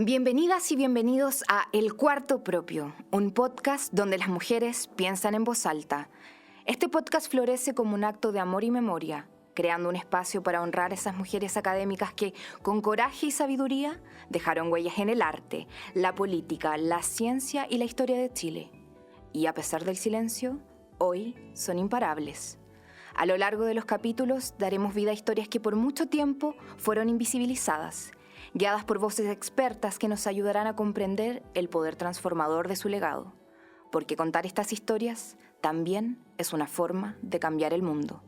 Bienvenidas y bienvenidos a El Cuarto Propio, un podcast donde las mujeres piensan en voz alta. Este podcast florece como un acto de amor y memoria, creando un espacio para honrar a esas mujeres académicas que, con coraje y sabiduría, dejaron huellas en el arte, la política, la ciencia y la historia de Chile. Y a pesar del silencio, hoy son imparables. A lo largo de los capítulos daremos vida a historias que por mucho tiempo fueron invisibilizadas, guiadas por voces expertas que nos ayudarán a comprender el poder transformador de su legado. Porque contar estas historias también es una forma de cambiar el mundo.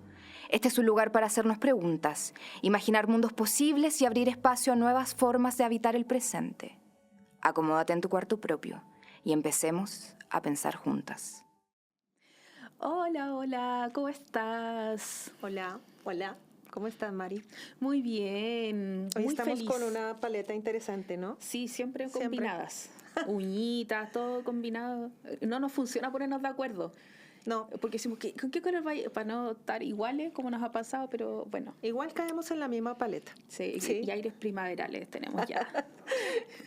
Este es un lugar para hacernos preguntas, imaginar mundos posibles y abrir espacio a nuevas formas de habitar el presente. Acomódate en tu cuarto propio y empecemos a pensar juntas. Hola, hola, ¿cómo estás? Hola, hola. ¿Cómo estás, Mari? Muy bien, Hoy muy estamos feliz. con una paleta interesante, ¿no? Sí, siempre combinadas. Uñitas, todo combinado. No nos funciona ponernos de acuerdo. No. Porque decimos, ¿con qué color va? Para no estar iguales, como nos ha pasado, pero bueno. Igual caemos en la misma paleta. Sí. Y aires primaverales tenemos ya.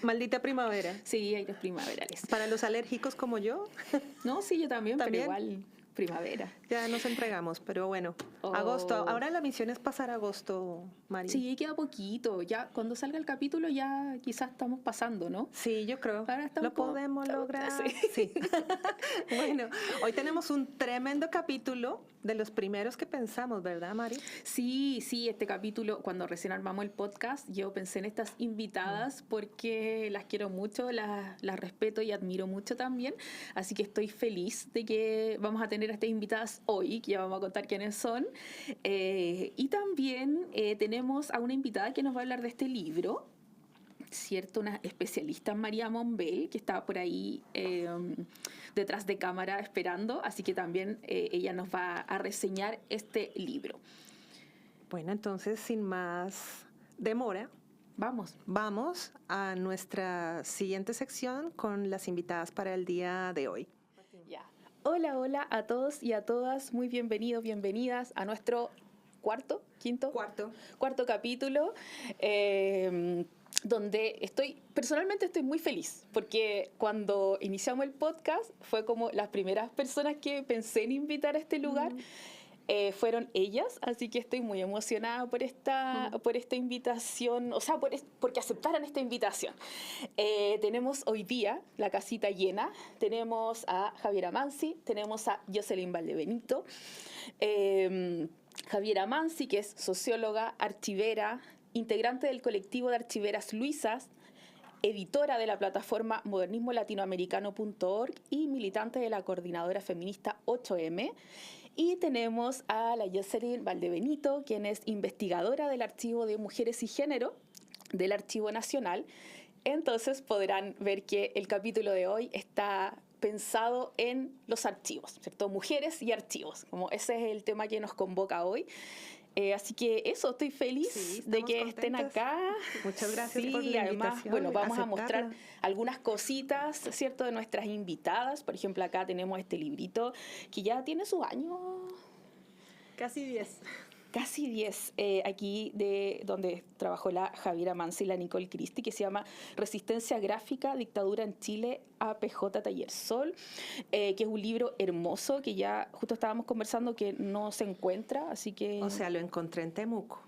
Maldita primavera. Sí, aires primaverales. Para los alérgicos como yo. No, sí, yo también, pero igual primavera. Ya nos entregamos, pero bueno. Agosto. Ahora la misión es pasar agosto, Mari. Sí, queda poquito. Ya cuando salga el capítulo ya quizás estamos pasando, ¿no? Sí, yo creo. Ahora Lo podemos lograr. Sí. Bueno, hoy tenemos un tremendo capítulo de los primeros que pensamos, ¿verdad, Mari? Sí, este capítulo, cuando recién armamos el podcast, yo pensé en estas invitadas porque las quiero mucho, las respeto y admiro mucho también. Así que estoy feliz de que vamos a tener a estas invitadas hoy, que ya vamos a contar quiénes son. Y también tenemos a una invitada que nos va a hablar de este libro, ¿cierto? Una especialista, María Monbel, que estaba por ahí detrás de cámara esperando, así que también ella nos va a reseñar este libro. Bueno, entonces, sin más demora, vamos a nuestra siguiente sección con las invitadas para el día de hoy. Ya. Hola a todos y a todas, muy bienvenidos, bienvenidas a nuestro cuarto capítulo, donde personalmente estoy muy feliz, porque cuando iniciamos el podcast fue como las primeras personas que pensé en invitar a este lugar. Fueron ellas, así que estoy muy emocionada por esta invitación, o sea, porque aceptaran esta invitación. Tenemos hoy día la casita llena, tenemos a Javiera Mansi, tenemos a Jocelyn Valdebenito. Javiera Mansi, que es socióloga, archivera, integrante del colectivo de archiveras Luisas, editora de la plataforma modernismolatinoamericano.org y militante de la coordinadora feminista 8M. Y tenemos a la Jocelyn Valdebenito, quien es investigadora del Archivo de Mujeres y Género del Archivo Nacional. Entonces podrán ver que el capítulo de hoy está pensado en los archivos, ¿cierto? Mujeres y archivos, como ese es el tema que nos convoca hoy. Así que eso, estoy feliz de que estén acá. Muchas gracias por la invitación. Además, bueno, vamos a mostrar algunas cositas, ¿cierto?, de nuestras invitadas. Por ejemplo, acá tenemos este librito que ya tiene sus años. Casi 10. Casi 10, aquí de donde trabajó la Javiera Mansi y la Nicole Christie, que se llama Resistencia Gráfica, Dictadura en Chile, APJ Taller Sol, que es un libro hermoso que ya justo estábamos conversando que no se encuentra, así que... O sea, lo encontré en Temuco,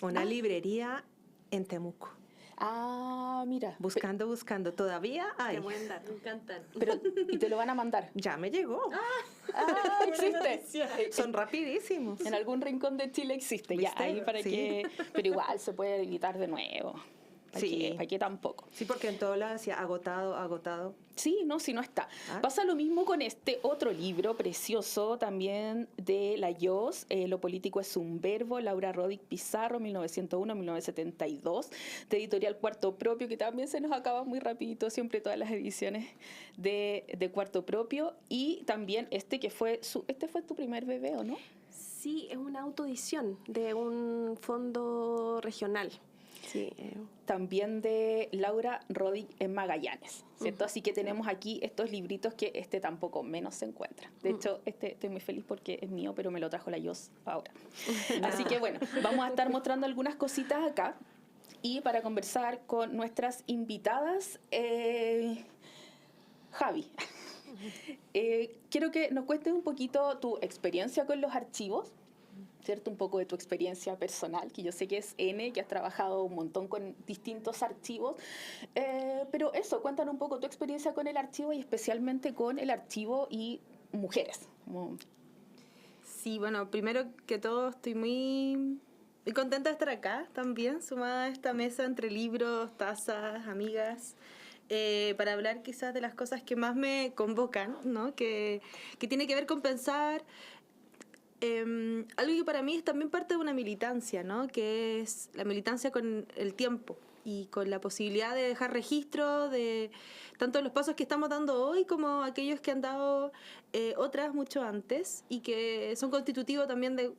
una librería en Temuco. Ah, mira. Buscando, todavía hay. Qué buen dato, me encantan. Pero, ¿y te lo van a mandar? Ya me llegó. Existe. Son rapidísimos. En algún rincón de Chile existe. ¿Viste? Ya, ahí para que... Pero igual se puede editar de nuevo. ¿Para qué tampoco? Sí, porque en todo lado decía agotado. Sí, no está. Pasa lo mismo con este otro libro precioso también de la Yos, Lo político es un verbo, Laura Roddick Pizarro, 1901-1972, de editorial Cuarto Propio, que también se nos acaba muy rapidito, siempre todas las ediciones de Cuarto Propio. Y también este fue tu primer bebé, ¿o no? Sí, es una autoedición de un fondo regional. Sí. También de Laura Roddick en Magallanes, ¿cierto? Así que tenemos aquí estos libritos que tampoco menos se encuentra. De hecho, estoy muy feliz porque es mío, pero me lo trajo la Yos ahora. Así que bueno, vamos a estar mostrando algunas cositas acá. y para conversar con nuestras invitadas, Javi. Quiero que nos cuentes un poquito tu experiencia con los archivos, ¿cierto? Un poco de tu experiencia personal, que yo sé que es N, que has trabajado un montón con distintos archivos, pero eso, cuéntanos un poco tu experiencia con el archivo y especialmente con el archivo y mujeres. Sí, bueno, primero que todo estoy muy contenta de estar acá también, sumada a esta mesa entre libros, tazas, amigas, para hablar quizás de las cosas que más me convocan, ¿no? Que tiene que ver con pensar algo que para mí es también parte de una militancia, ¿no? Que es la militancia con el tiempo y con la posibilidad de dejar registro de tanto los pasos que estamos dando hoy como aquellos que han dado otras mucho antes y que son constitutivos también de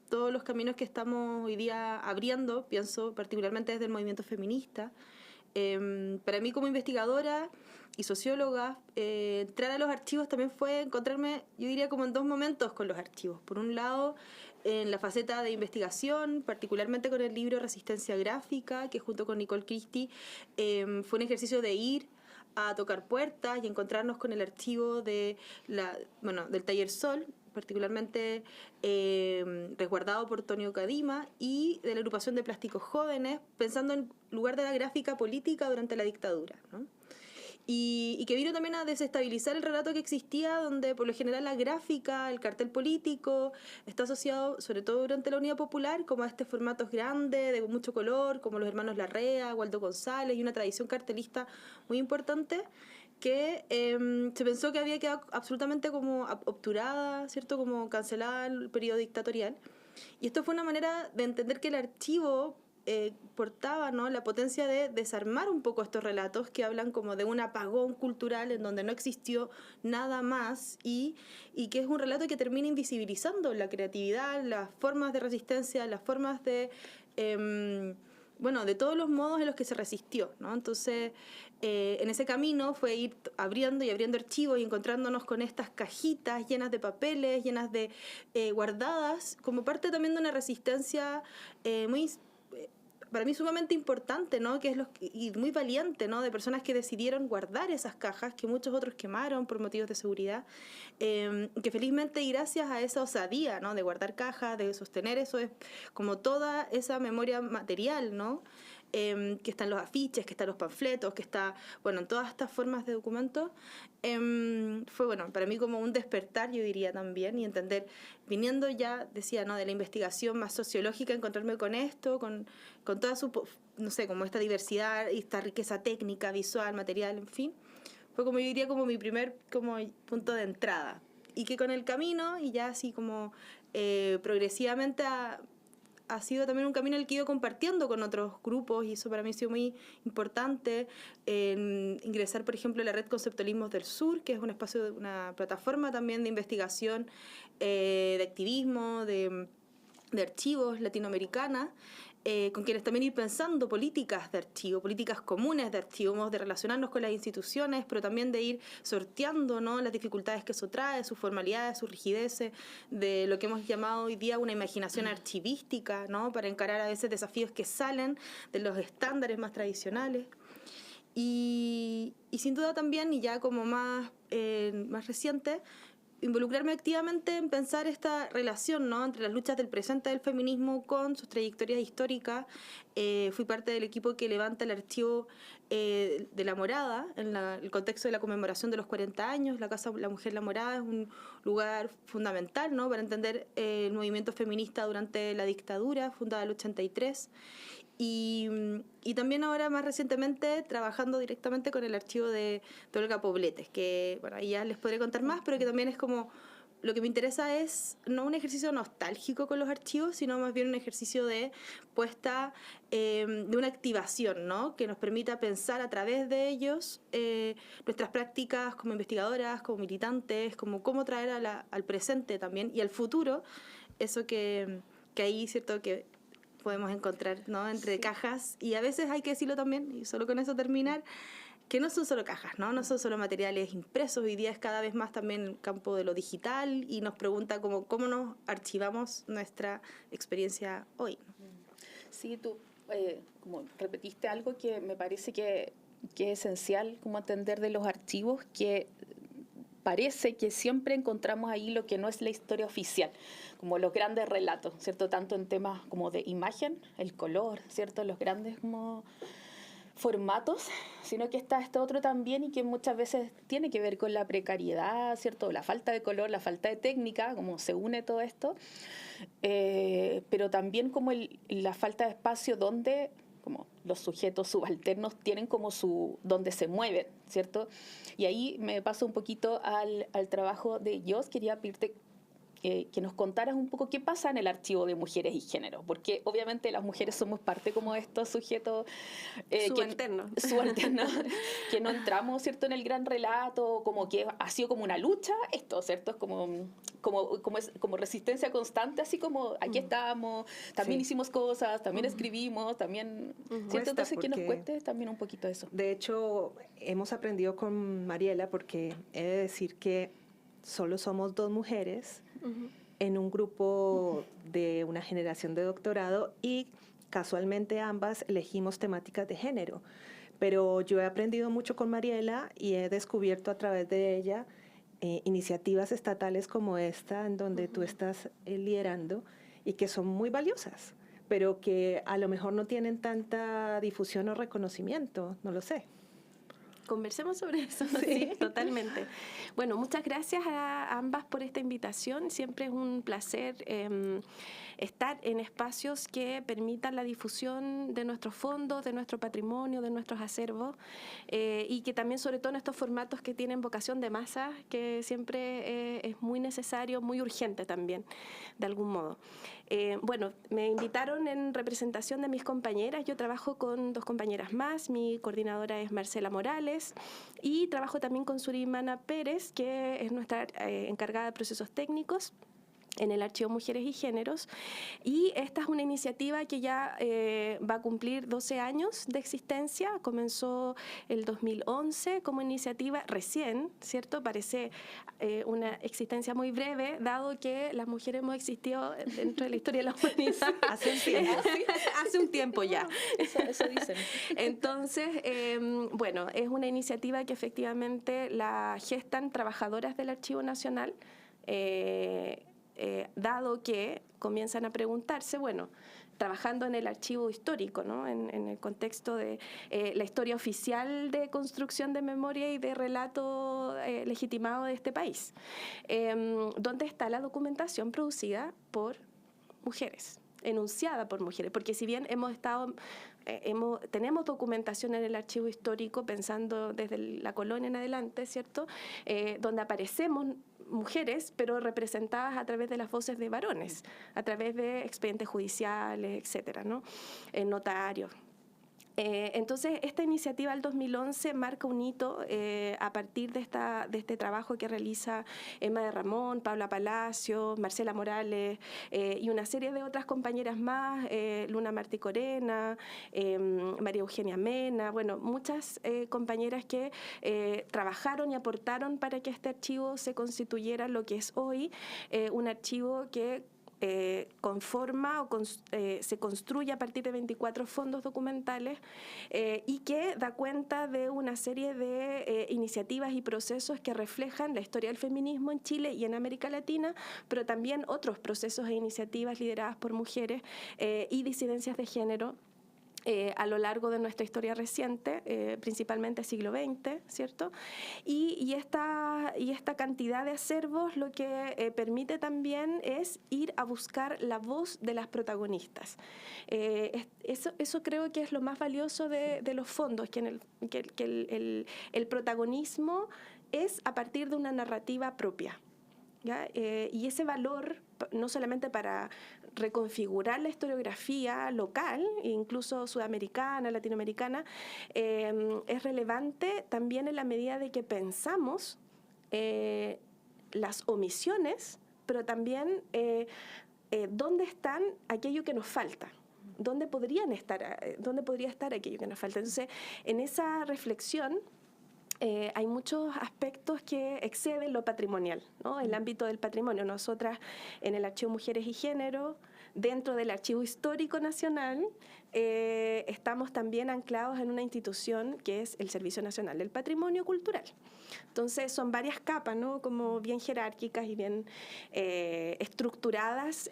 todos los caminos que estamos hoy día abriendo, pienso particularmente desde el movimiento feminista. Para mí como investigadora y socióloga, entrar a los archivos también fue encontrarme, yo diría, como en dos momentos con los archivos. Por un lado, en la faceta de investigación, particularmente con el libro Resistencia Gráfica, que junto con Nicole Christie fue un ejercicio de ir a tocar puertas y encontrarnos con el archivo del Taller Sol, particularmente resguardado por Tonio Cadima, y de la agrupación de plásticos jóvenes, pensando en lugar de la gráfica política durante la dictadura, ¿no? Y que vino también a desestabilizar el relato que existía, donde por lo general la gráfica, el cartel político, está asociado, sobre todo durante la Unidad Popular, como a estos formatos grandes, de mucho color, como los hermanos Larrea, Waldo González, y una tradición cartelista muy importante, que se pensó que había quedado absolutamente como obturada, ¿cierto? Como cancelada el periodo dictatorial. Y esto fue una manera de entender que el archivo portaba, ¿no?, la potencia de desarmar un poco estos relatos que hablan como de un apagón cultural en donde no existió nada más y que es un relato que termina invisibilizando la creatividad, las formas de resistencia, las formas de... de todos los modos en los que se resistió, ¿no? Entonces, en ese camino fue ir abriendo y abriendo archivos y encontrándonos con estas cajitas llenas de papeles, llenas de guardadas, como parte también de una resistencia para mí sumamente importante, ¿no? Que es y muy valiente, ¿no? De personas que decidieron guardar esas cajas, que muchos otros quemaron por motivos de seguridad, que felizmente y gracias a esa osadía, ¿no?, de guardar cajas, de sostener eso, es como toda esa memoria material, ¿no?, que están los afiches, que están los panfletos, que está, en todas estas formas de documentos, fue, para mí como un despertar, yo diría también, y entender, viniendo ya, decía, ¿no?, de la investigación más sociológica, encontrarme con esto, con toda su, no sé, como esta diversidad y esta riqueza técnica, visual, material, en fin, fue como yo diría como mi primer como punto de entrada. Y que con el camino, y ya así como progresivamente ha sido también un camino el que he ido compartiendo con otros grupos, y eso para mí ha sido muy importante. Ingresar, por ejemplo, a la Red Conceptualismos del Sur, que es un espacio, una plataforma también de investigación, de activismo, de archivos latinoamericana, con quienes también ir pensando políticas de archivo, políticas comunes de archivo, modos de relacionarnos con las instituciones, pero también de ir sorteando, ¿no?, las dificultades que eso trae, sus formalidades, sus rigideces, de lo que hemos llamado hoy día una imaginación archivística, ¿no?, para encarar a veces desafíos que salen de los estándares más tradicionales. Y sin duda también, y ya como más reciente, involucrarme activamente en pensar esta relación, ¿no?, entre las luchas del presente del feminismo con sus trayectorias históricas. Fui parte del equipo que levanta el archivo de La Morada, en el contexto de la conmemoración de los 40 años. La Casa La Mujer La Morada es un lugar fundamental, ¿no?, para entender el movimiento feminista durante la dictadura, fundada en el 83. Y también ahora más recientemente trabajando directamente con el archivo de Olga Pobletes, que ahí ya les podré contar más, pero que también es como, lo que me interesa es no un ejercicio nostálgico con los archivos, sino más bien un ejercicio de puesta de una activación, ¿no?, que nos permita pensar a través de ellos nuestras prácticas como investigadoras, como militantes, como cómo traer al presente también y al futuro eso que ahí, ¿cierto?, que podemos encontrar, ¿no?, entre cajas, y a veces hay que decirlo también, y solo con eso terminar, que no son solo cajas, no son solo materiales impresos. Hoy día es cada vez más también el campo de lo digital, y nos pregunta cómo nos archivamos nuestra experiencia hoy. Sí, tú como repetiste algo que me parece que es esencial como entender de los archivos, que parece que siempre encontramos ahí lo que no es la historia oficial, como los grandes relatos, ¿cierto? Tanto en temas como de imagen, el color, ¿cierto? Los grandes como formatos, sino que está este otro también y que muchas veces tiene que ver con la precariedad, ¿cierto? La falta de color, la falta de técnica, como se une todo esto, pero también como la falta de espacio donde como los sujetos subalternos tienen como donde se mueven, ¿cierto? Y ahí me paso un poquito al trabajo de Jos. Quería pedirte que nos contaras un poco qué pasa en el archivo de mujeres y género, porque obviamente las mujeres somos parte como de estos sujetos subalternos, que no entramos, ¿cierto?, en el gran relato, como que ha sido como una lucha esto, ¿cierto? Es como resistencia constante, así como aquí estamos, también hicimos cosas, también escribimos, también, ¿cierto? Entonces que nos cuentes también un poquito de eso. De hecho, hemos aprendido con Mariela, porque he de decir que solo somos 2 mujeres en un grupo de una generación de doctorado y casualmente ambas elegimos temáticas de género. Pero yo he aprendido mucho con Mariela y he descubierto a través de ella iniciativas estatales como esta, en donde tú estás liderando y que son muy valiosas, pero que a lo mejor no tienen tanta difusión o reconocimiento, no lo sé. Conversemos sobre eso, sí, totalmente. Bueno, muchas gracias a ambas por esta invitación. Siempre es un placer estar en espacios que permitan la difusión de nuestros fondos, de nuestro patrimonio, de nuestros acervos, y que también, sobre todo en estos formatos que tienen vocación de masa, que siempre es muy necesario, muy urgente también, de algún modo. Bueno, me invitaron en representación de mis compañeras. Yo trabajo con 2 compañeras más. Mi coordinadora es Marcela Morales y trabajo también con Surimana Pérez, que es nuestra encargada de procesos técnicos en el Archivo Mujeres y Géneros. Y esta es una iniciativa que ya va a cumplir 12 años de existencia. Comenzó el 2011 como iniciativa recién, ¿cierto? Parece una existencia muy breve, dado que las mujeres hemos existido dentro de la historia de la humanidad hace un tiempo. Hace un tiempo ya. Eso dicen. Entonces, bueno, es una iniciativa que efectivamente la gestan trabajadoras del Archivo Nacional, dado que comienzan a preguntarse, bueno, trabajando en el archivo histórico, ¿no? En el contexto de la historia oficial de construcción de memoria y de relato legitimado de este país, ¿dónde está la documentación producida por mujeres, enunciada por mujeres? Porque si bien tenemos documentación en el archivo histórico, pensando desde la colonia en adelante, ¿cierto?, donde aparecemos mujeres, pero representadas a través de las voces de varones, a través de expedientes judiciales, etcétera, ¿no? Notarios. Entonces, esta iniciativa del 2011 marca un hito a partir de este trabajo que realiza Emma de Ramón, Paula Palacio, Marcela Morales y una serie de otras compañeras más, Luna Martí Corena, María Eugenia Mena, bueno, muchas compañeras que trabajaron y aportaron para que este archivo se constituyera lo que es hoy, un archivo que conforma o se construye a partir de 24 fondos documentales y que da cuenta de una serie de iniciativas y procesos que reflejan la historia del feminismo en Chile y en América Latina, pero también otros procesos e iniciativas lideradas por mujeres y disidencias de género a lo largo de nuestra historia reciente, principalmente siglo XX, ¿cierto? Y esta cantidad de acervos lo que permite también es ir a buscar la voz de las protagonistas. Eso creo que es lo más valioso de los fondos, que el protagonismo es a partir de una narrativa propia, ¿ya? Y ese valor, no solamente para reconfigurar la historiografía local, incluso sudamericana, latinoamericana, es relevante también en la medida de que pensamos las omisiones, pero también dónde están aquello que nos falta. ¿Dónde podría estar aquello que nos falta? Entonces, en esa reflexión hay muchos aspectos que exceden lo patrimonial, ¿no? El ámbito del patrimonio. Nosotras en el Archivo Mujeres y Género dentro del Archivo Histórico Nacional, estamos también anclados en una institución que es el Servicio Nacional del Patrimonio Cultural. Entonces son varias capas, ¿no? Como bien jerárquicas y bien estructuradas,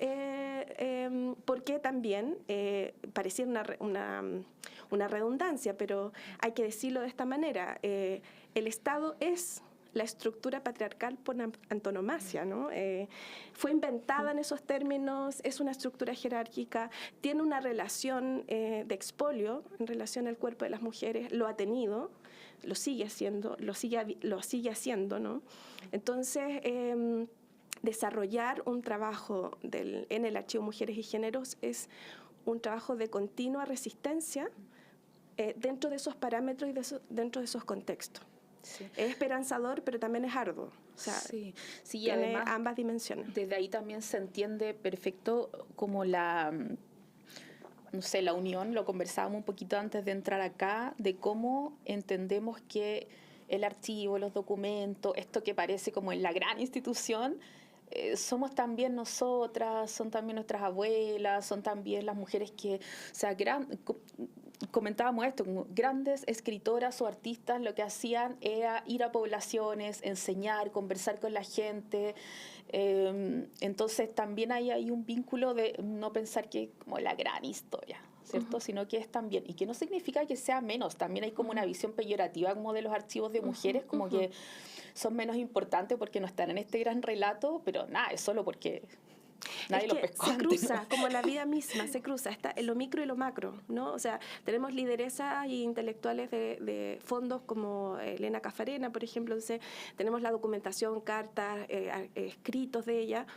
porque también pareciera una redundancia, pero hay que decirlo de esta manera. El Estado es la estructura patriarcal por antonomasia, ¿no? Fue inventada en esos términos, es una estructura jerárquica, tiene una relación de expolio en relación al cuerpo de las mujeres, lo ha tenido, lo sigue haciendo, lo sigue haciendo, ¿no? Entonces, desarrollar un trabajo en el Archivo Mujeres y Géneros es un trabajo de continua resistencia dentro de esos parámetros y dentro de esos contextos. Sí. Es esperanzador, pero también es arduo. O sea, sí, tiene además, ambas dimensiones. Desde ahí también se entiende perfecto como la unión, lo conversábamos un poquito antes de entrar acá, de cómo entendemos que el archivo, los documentos, esto que parece como en la gran institución, somos también nosotras, son también nuestras abuelas, son también las mujeres que, o sea, comentábamos esto, como grandes escritoras o artistas lo que hacían era ir a poblaciones, enseñar, conversar con la gente. Entonces también hay un vínculo de no pensar que como la gran historia, ¿cierto? Sino que es también, y que no significa que sea menos, también hay como una visión peyorativa como de los archivos de mujeres, como que son menos importantes porque no están en este gran relato, pero nada, es solo porque nadie lo pescó. Se cruza, ¿no? Como la vida misma, se cruza, está en lo micro y lo macro, ¿no? O sea, tenemos lideresas y intelectuales de fondos como Elena Cafarena, por ejemplo, entonces tenemos la documentación, cartas, escritos de ella,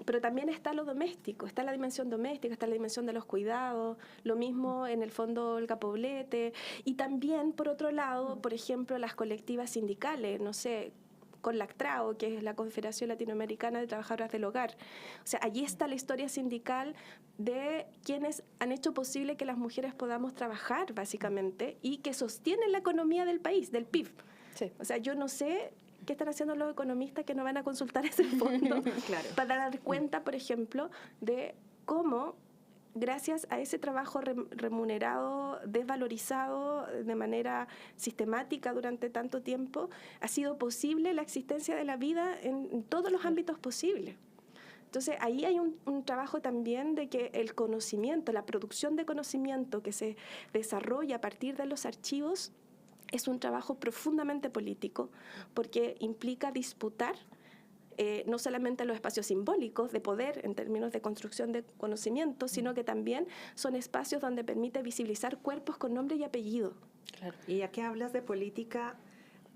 pero también está lo doméstico, está la dimensión doméstica, está la dimensión de los cuidados, lo mismo en el fondo Olga Poblete, y también, por otro lado, por ejemplo, las colectivas sindicales, no sé, con Lactrao, que es la Confederación Latinoamericana de Trabajadoras del Hogar. O sea, allí está la historia sindical de quienes han hecho posible que las mujeres podamos trabajar, básicamente, y que sostienen la economía del país, del PIB. Sí. O sea, yo no sé qué están haciendo los economistas que no van a consultar ese fondo claro. Para dar cuenta, por ejemplo, de cómo gracias a ese trabajo remunerado, desvalorizado de manera sistemática durante tanto tiempo, ha sido posible la existencia de la vida en todos los ámbitos posibles. Entonces, ahí hay un trabajo también de que el conocimiento, la producción de conocimiento que se desarrolla a partir de los archivos es un trabajo profundamente político, porque implica disputar no solamente los espacios simbólicos de poder en términos de construcción de conocimiento, sino que también son espacios donde permite visibilizar cuerpos con nombre y apellido. Claro. Y ya que hablas de política,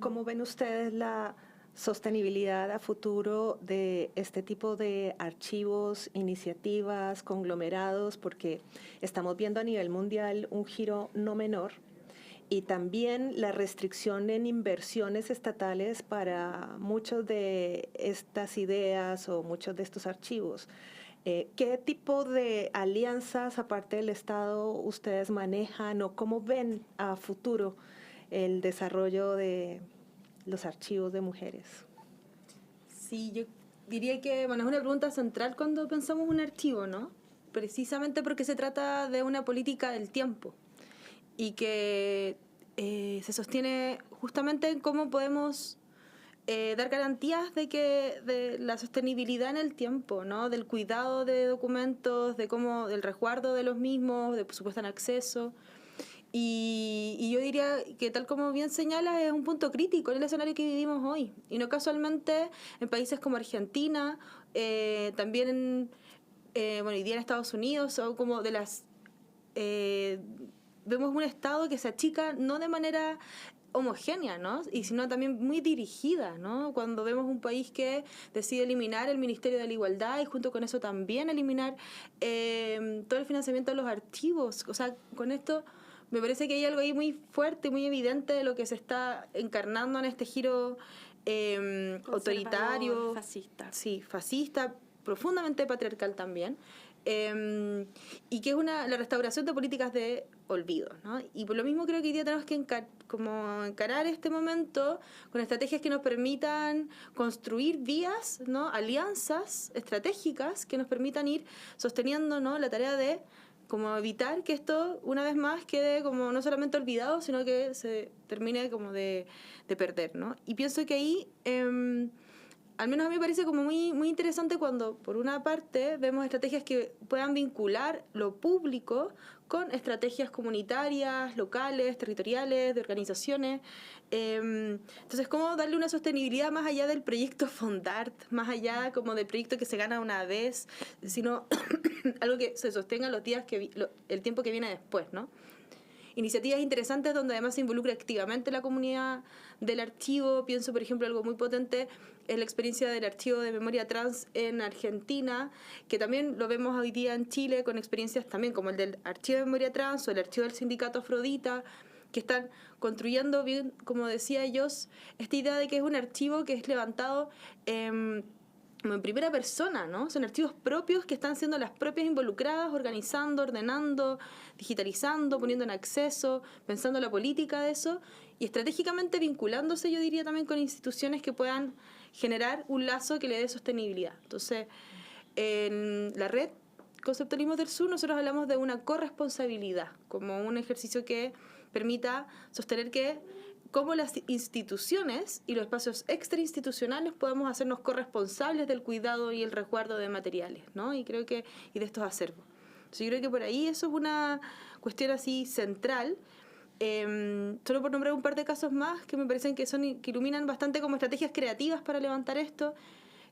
¿cómo ven ustedes la sostenibilidad a futuro de este tipo de archivos, iniciativas, conglomerados? Porque estamos viendo a nivel mundial un giro no menor, y también la restricción en inversiones estatales para muchas de estas ideas o muchos de estos archivos. ¿Qué tipo de alianzas, aparte del Estado, ustedes manejan o cómo ven a futuro el desarrollo de los archivos de mujeres? Sí, yo diría que bueno, es una pregunta central cuando pensamos un archivo, ¿no? Precisamente porque se trata de una política del tiempo y que se sostiene justamente en cómo podemos dar garantías de la sostenibilidad en el tiempo, ¿no? Del cuidado de documentos, del resguardo de los mismos, de su puesta en acceso. Y yo diría que, tal como bien señala, es un punto crítico en el escenario que vivimos hoy. Y no casualmente en países como Argentina, también hoy día en Estados Unidos, son como de las... vemos un Estado que se achica no de manera homogénea, ¿no? Y sino también muy dirigida, ¿no? Cuando vemos un país que decide eliminar el Ministerio de la Igualdad y junto con eso también eliminar todo el financiamiento de los archivos. O sea, con esto me parece que hay algo ahí muy fuerte, muy evidente de lo que se está encarnando en este giro autoritario, fascista. Sí, fascista, profundamente patriarcal también. y que es la restauración de políticas de olvido, ¿no? Y por lo mismo creo que hoy día tenemos que encarar este momento con estrategias que nos permitan construir vías, ¿no? Alianzas estratégicas que nos permitan ir sosteniendo, ¿no? La tarea de como evitar que esto una vez más quede como no solamente olvidado, sino que se termine como de perder, ¿no? Y pienso que ahí al menos a mí me parece como muy, muy interesante cuando, por una parte, vemos estrategias que puedan vincular lo público con estrategias comunitarias, locales, territoriales, de organizaciones. Entonces, ¿cómo darle una sostenibilidad más allá del proyecto Fondart, más allá como del proyecto que se gana una vez, sino algo que se sostenga los días el tiempo que viene después, ¿no? Iniciativas interesantes donde además se involucra activamente la comunidad del archivo. Pienso, por ejemplo, algo muy potente es la experiencia del archivo de memoria trans en Argentina, que también lo vemos hoy día en Chile con experiencias también como el del archivo de memoria trans o el archivo del sindicato Afrodita, que están construyendo bien, como decía ellos, esta idea de que es un archivo que es levantado como en primera persona, ¿no? Son archivos propios que están siendo las propias involucradas, organizando, ordenando, digitalizando, poniendo en acceso, pensando la política de eso y estratégicamente vinculándose, yo diría, también con instituciones que puedan generar un lazo que le dé sostenibilidad. Entonces, en la red Conceptualismo del Sur nosotros hablamos de una corresponsabilidad, como un ejercicio que permita sostener que cómo las instituciones y los espacios extrainstitucionales podemos hacernos corresponsables del cuidado y el resguardo de materiales, ¿no? Y creo que y de estos acervos. Entonces, yo creo que por ahí eso es una cuestión así central. Solo por nombrar un par de casos más que me parecen que iluminan bastante como estrategias creativas para levantar esto.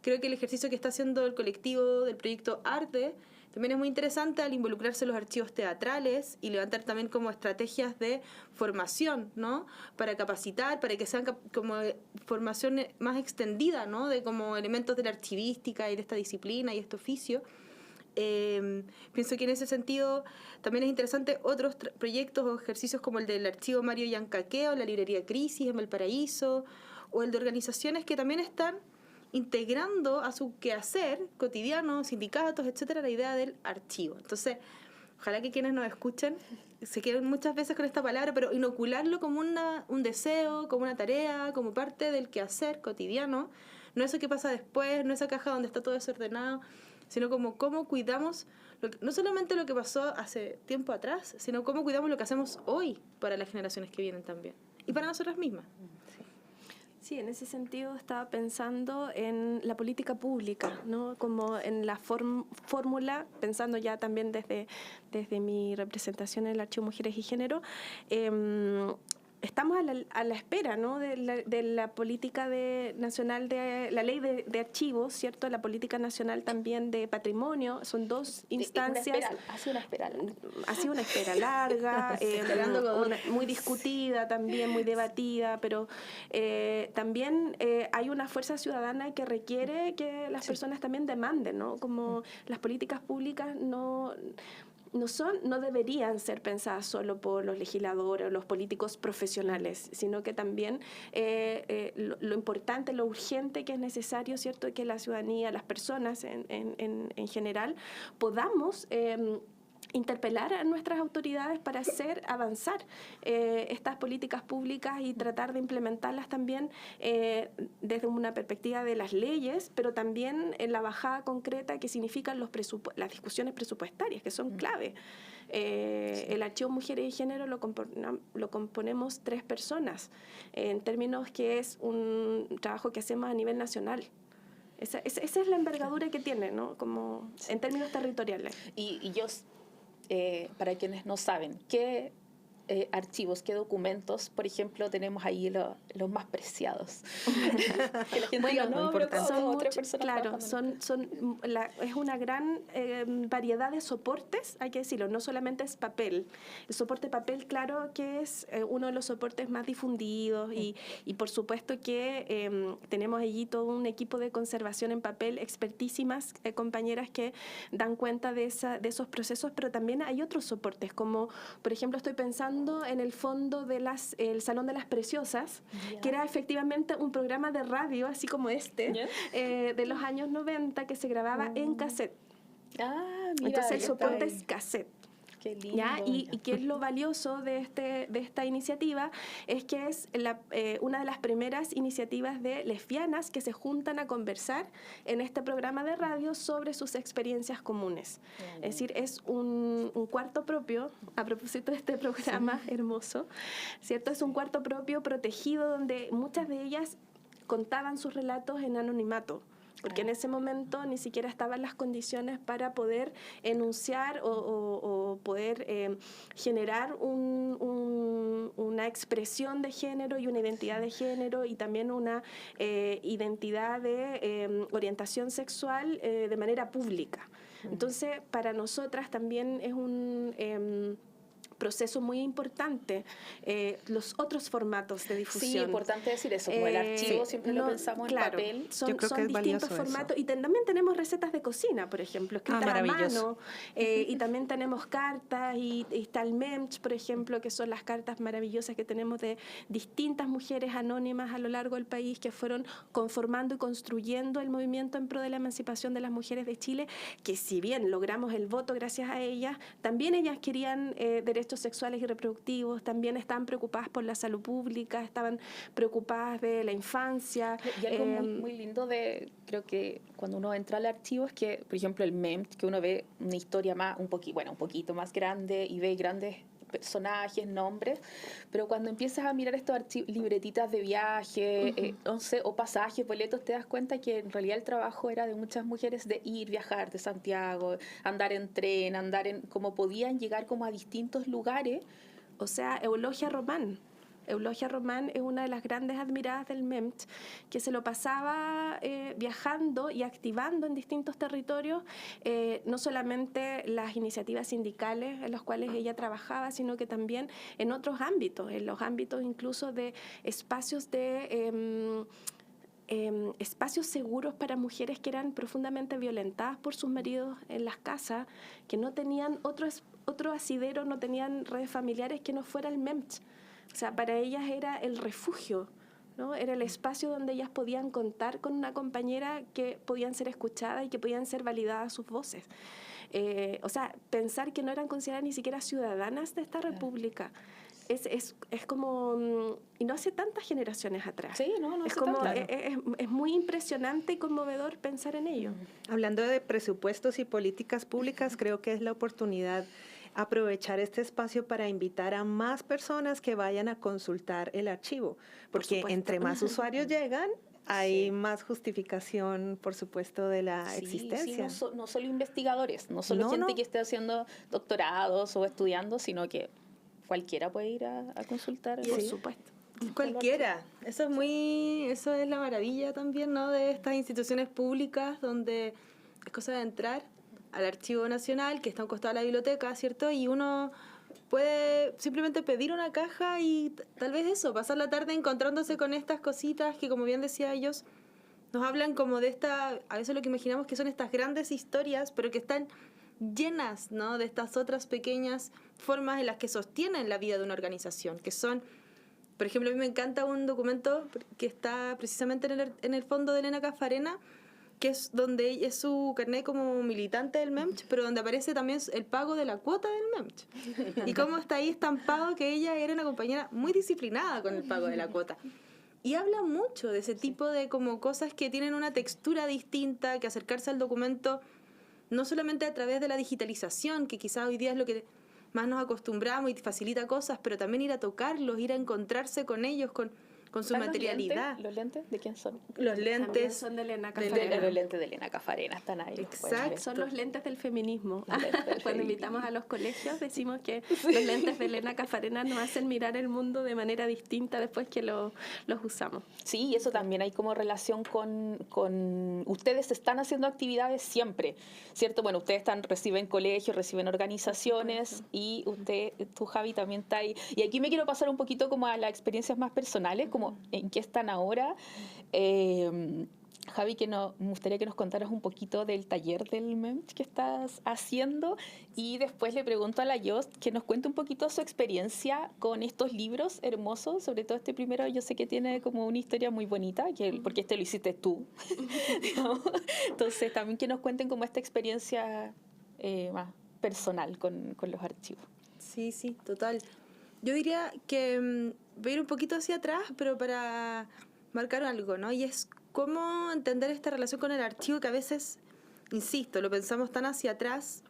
Creo que el ejercicio que está haciendo el colectivo del proyecto Arte también es muy interesante al involucrarse en los archivos teatrales y levantar también como estrategias de formación, ¿no? Para capacitar, para que sean como formación más extendida, ¿no? De como elementos de la archivística y de esta disciplina y este oficio. Pienso que en ese sentido también es interesante otros proyectos o ejercicios como el del archivo Mario Yancaqueo, la librería Crisis en Valparaíso, o el de organizaciones que también están integrando a su quehacer cotidiano, sindicatos, etcétera, la idea del archivo. Entonces, ojalá que quienes nos escuchen se queden muchas veces con esta palabra, pero inocularlo como un deseo, como una tarea, como parte del quehacer cotidiano, no eso que pasa después, no esa caja donde está todo desordenado, sino como cómo cuidamos, no solamente lo que pasó hace tiempo atrás, sino cómo cuidamos lo que hacemos hoy para las generaciones que vienen también, y para nosotras mismas. Sí, en ese sentido estaba pensando en la política pública, ¿no? Como en la fórmula, pensando ya también desde mi representación en el Archivo Mujeres y Género, estamos a la espera, ¿no? de la política nacional, de la ley de archivos, ¿cierto? La política nacional también de patrimonio, son dos instancias. Ha sido una espera larga, muy discutida también, muy debatida, pero también hay una fuerza ciudadana que requiere que las personas también demanden, ¿no? Como las políticas públicas no deberían ser pensadas solo por los legisladores o los políticos profesionales, sino que también lo importante, lo urgente que es necesario, ¿cierto?, que la ciudadanía, las personas en general, podamos interpelar a nuestras autoridades para hacer avanzar estas políticas públicas y tratar de implementarlas también desde una perspectiva de las leyes, pero también en la bajada concreta que significan las discusiones presupuestarias, que son clave. El Archivo Mujeres y Género lo componemos 3 personas, en términos que es un trabajo que hacemos a nivel nacional. Esa es la envergadura que tiene, ¿no? Como en términos territoriales. Y yo... para quienes no saben, ¿qué archivos, qué documentos, por ejemplo, tenemos ahí los más preciados? Que la gente diga, no, pero son 3 personas. Claro, es una gran variedad de soportes, hay que decirlo, no solamente es papel. El soporte papel, claro, que es uno de los soportes más difundidos y por supuesto que tenemos allí todo un equipo de conservación en papel, expertísimas compañeras que dan cuenta de esos procesos, pero también hay otros soportes, como por ejemplo estoy pensando en el fondo de el Salón de las Preciosas, que era efectivamente un programa de radio, así como este, de los años 90, que se grababa en cassette. Ah, mira, Entonces el ahí soporte está. es cassette. Qué lindo. ¿Ya? Y qué es lo valioso de esta iniciativa es que es una de las primeras iniciativas de lesbianas que se juntan a conversar en este programa de radio sobre sus experiencias comunes. Es decir, es un cuarto propio, a propósito de este programa hermoso, ¿cierto? Es un cuarto propio protegido donde muchas de ellas contaban sus relatos en anonimato, porque en ese momento ni siquiera estaban las condiciones para poder enunciar o poder generar una expresión de género y una identidad de género y también una identidad de orientación sexual de manera pública. Entonces, para nosotras también es un proceso muy importante, los otros formatos de difusión. Sí, importante decir eso, como el archivo siempre lo pensamos claro, en papel. Son, Yo creo son que es distintos valioso formatos. eso. Y también tenemos recetas de cocina, por ejemplo, escritas a maravilloso. mano. Y también tenemos cartas y está el MEMCH, por ejemplo, que son las cartas maravillosas que tenemos de distintas mujeres anónimas a lo largo del país que fueron conformando y construyendo el movimiento en pro de la emancipación de las mujeres de Chile, que si bien logramos el voto gracias a ellas, también ellas querían derechos sexuales y reproductivos, también estaban preocupadas por la salud pública, estaban preocupadas de la infancia. Y algo muy lindo creo que cuando uno entra al archivo es que, por ejemplo, el MEMT, que uno ve una historia un poquito más grande y ve grandes personajes, nombres, pero cuando empiezas a mirar estos libretitas de viaje, o pasajes, boletos, te das cuenta que en realidad el trabajo era de muchas mujeres de viajar de Santiago, andar en tren, como podían llegar como a distintos lugares. O sea, Eulogia Román es una de las grandes admiradas del MEMT, que se lo pasaba viajando y activando en distintos territorios, no solamente las iniciativas sindicales en los cuales ella trabajaba, sino que también en otros ámbitos, en los ámbitos incluso de espacios espacios seguros para mujeres que eran profundamente violentadas por sus maridos en las casas, que no tenían otro asidero, no tenían redes familiares que no fuera el MEMT. O sea, para ellas era el refugio, ¿no? Era el espacio donde ellas podían contar con una compañera que podían ser escuchadas y que podían ser validadas sus voces. O sea, pensar que no eran consideradas ni siquiera ciudadanas de esta república. Es como... Y no hace tantas generaciones atrás. Sí, no es hace como tantas. es muy impresionante y conmovedor pensar en ello. Hablando de presupuestos y políticas públicas, creo que es la oportunidad aprovechar este espacio para invitar a más personas que vayan a consultar el archivo, porque entre más usuarios llegan, hay más justificación, por supuesto, de la existencia. Sí, no solo investigadores, no solo gente que esté haciendo doctorados o estudiando, sino que cualquiera puede ir a consultar. Por supuesto. Cualquiera. Eso es la maravilla también, ¿no? De estas instituciones públicas donde es cosa de entrar al Archivo Nacional, que está a un costado de la biblioteca, ¿cierto? Y uno puede simplemente pedir una caja y tal vez eso, pasar la tarde encontrándose con estas cositas que, como bien decía ellos, nos hablan como de a veces lo que imaginamos que son estas grandes historias, pero que están llenas, ¿no? De estas otras pequeñas formas en las que sostienen la vida de una organización, que son, por ejemplo, a mí me encanta un documento que está precisamente en el fondo de Elena Cafarena, que es donde es su carnet como militante del MEMCH, pero donde aparece también el pago de la cuota del MEMCH. Y cómo está ahí estampado que ella era una compañera muy disciplinada con el pago de la cuota. Y habla mucho de ese tipo de como cosas que tienen una textura distinta, que acercarse al documento no solamente a través de la digitalización, que quizás hoy día es lo que más nos acostumbramos y facilita cosas, pero también ir a tocarlos, ir a encontrarse con ellos, con su materialidad. ¿Los lentes de quién son? Los También lentes son de Elena Cafarena. Los lentes de Elena Cafarena están ahí. Exacto. Son los lentes del feminismo. Lentes del Cuando feminismo. invitamos a los colegios decimos que los lentes de Elena Cafarena nos hacen mirar el mundo de manera distinta después que los usamos. Sí, y eso también hay como relación con ustedes están haciendo actividades siempre, ¿cierto? Bueno, ustedes reciben colegios, reciben organizaciones y tú, Javi, también está ahí. Y aquí me quiero pasar un poquito como a las experiencias más personales, como en qué están ahora. Javi, me gustaría que nos contaras un poquito del taller del MEMT que estás haciendo, y después le pregunto a la Yost que nos cuente un poquito su experiencia con estos libros hermosos, sobre todo este primero. Yo sé que tiene como una historia muy bonita, porque este lo hiciste tú, digamos. Entonces también que nos cuenten como esta experiencia más personal con los archivos. Sí, sí, total. Yo diría que voy a ir un poquito hacia atrás, pero para marcar algo, ¿no? Y es cómo entender esta relación con el archivo, que a veces, insisto, lo pensamos tan hacia atrás,